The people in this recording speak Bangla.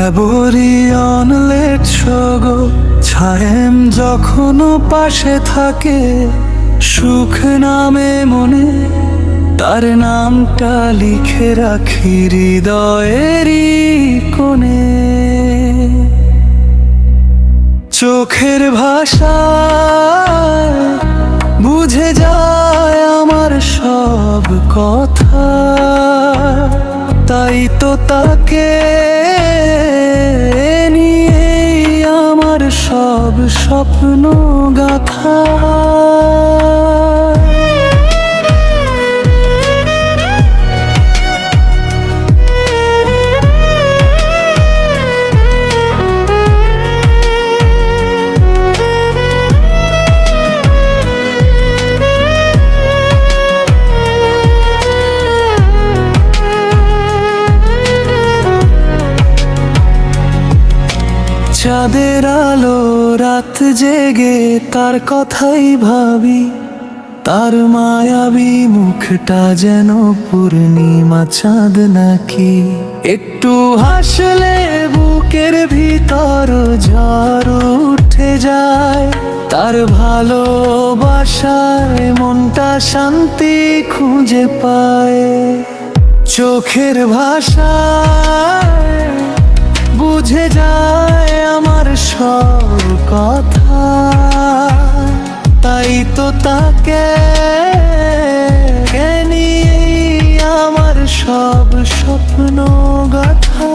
হ্যাবরিয়ন লেট শোগো ছায়েম যখনও পাশে থাকে, সুখ নামে মনে তার নামটা লিখে রাখি হৃদয়েরই কোণে। চোখের ভাষায় বুঝে যায় আমার সব কথা, তাই তো তাকে নিয়েই আমার সব স্বপ্ন গাথা। চাঁদের আলো রাত জেগে তার কথাই ভাবি, তার মায়াবী মুখটা যেন পূর্ণিমা চাঁদ নাকি। একটু হাসলে বুকের ভিতর ঝড় উঠে যায়, তার ভালোবাসায় মনটা শান্তি খুঁজে পায়। চোখের ভাষায় বুঝে যায় আমার সব কথা, তাই তো তাকে নিয়েই আমার সব স্বপ্ন গাথা।